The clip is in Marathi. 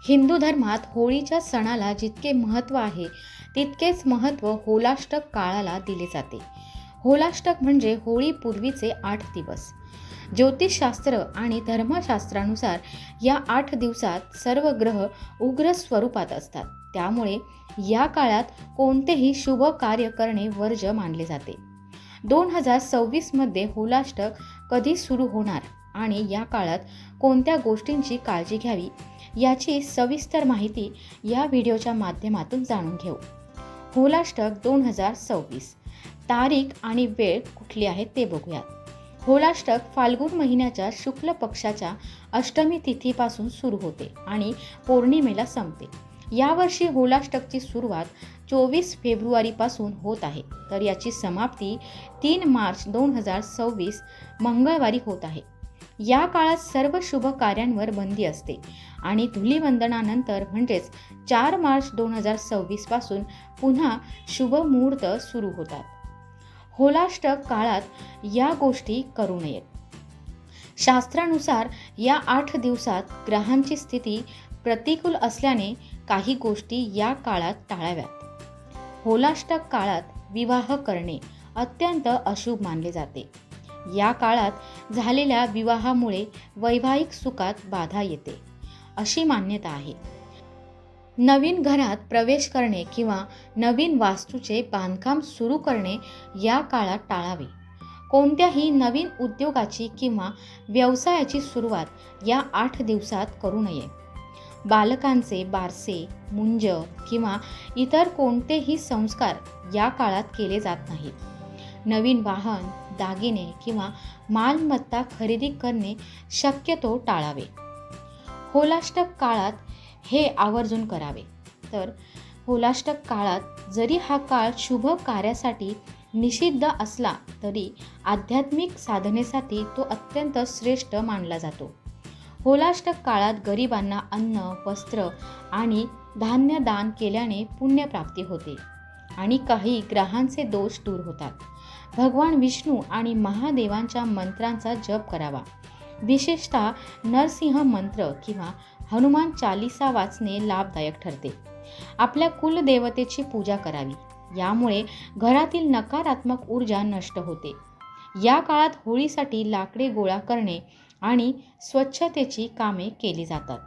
हिंदू धर्मात होळीच्या सणाला जितके महत्त्व आहे तितकेच महत्त्व होलाष्टक काळाला दिले जाते. होलाष्टक म्हणजे होळीपूर्वीचे 8 दिवस. ज्योतिषशास्त्र आणि धर्मशास्त्रानुसार या 8 दिवसात सर्व ग्रह उग्र स्वरूपात असतात. त्यामुळे या काळात कोणतेही शुभ कार्य करणे वर्ज्य मानले जाते. 2026 मध्ये होलाष्टक कधी सुरू होणार आणि या काळात कोणत्या गोष्टींची काळजी घ्यावी याची सविस्तर माहिती या व्हिडिओच्या माध्यमातून जाणून घेऊ. होलाष्टक 2026 तारीख आणि वेळ कुठली आहे ते बघूयात. होलाष्टक फाल्गुन महिन्याच्या शुक्ल पक्षाच्या अष्टमी तिथीपासून सुरू होते आणि पौर्णिमेला संपते. यावर्षी होलाष्टकची सुरुवात 24 फेब्रुवारीपासून होत आहे, तर याची समाप्ती 3 मार्च 2026 मंगळवारी होत आहे. या काळात सर्व शुभ कार्यांवर बंदी असते आणि धुलीवंदनानंतर म्हणजेच 4 मार्च 2026 पासून पुन्हा शुभ मुहूर्त सुरू होतात. होलाष्टक काळात या गोष्टी करू नयेत. शास्त्रानुसार या 8 दिवसात ग्रहांची स्थिती प्रतिकूल असल्याने काही गोष्टी या काळात टाळाव्यात. होलाष्टक काळात विवाह करणे अत्यंत अशुभ मानले जाते. या काळात झालेल्या विवाहामुळे वैवाहिक सुखात बाधा येते अशी मान्यता आहे. नवीन घरात प्रवेश करणे किंवा नवीन वास्तूचे बांधकाम सुरू करणे या काळात टाळावे. कोणत्याही नवीन उद्योगाची किंवा व्यवसायाची सुरुवात या 8 दिवसात करू नये. बालकांचे बारसे, मुंज किंवा इतर कोणतेही संस्कार या काळात केले जात नाहीत. नवीन वाहन, दागिने किंवा मालमत्ता खरेदी करणे शक्यतो टाळावे. होलाष्टक काळात हे आवर्जून करावे. तर होलाष्टक काळात जरी हा काळ शुभ कार्यासाठी निषिद्ध असला तरी आध्यात्मिक साधनेसाठी तो अत्यंत श्रेष्ठ मानला जातो. होलाष्टक काळात गरिबांना अन्न, वस्त्र आणि धान्य दान केल्याने पुण्यप्राप्ती होते आणि काही ग्रहांचे दोष दूर होतात. भगवान विष्णू आणि महादेवांच्या मंत्रांचा जप करावा. विशेषतः नरसिंह मंत्र किंवा हनुमान चालीसा वाचणे लाभदायक ठरते. आपल्या कुलदेवतेची पूजा करावी. यामुळे घरातील नकारात्मक ऊर्जा नष्ट होते. या काळात होळीसाठी लाकडे गोळा करणे आणि स्वच्छतेची कामे केली जातात.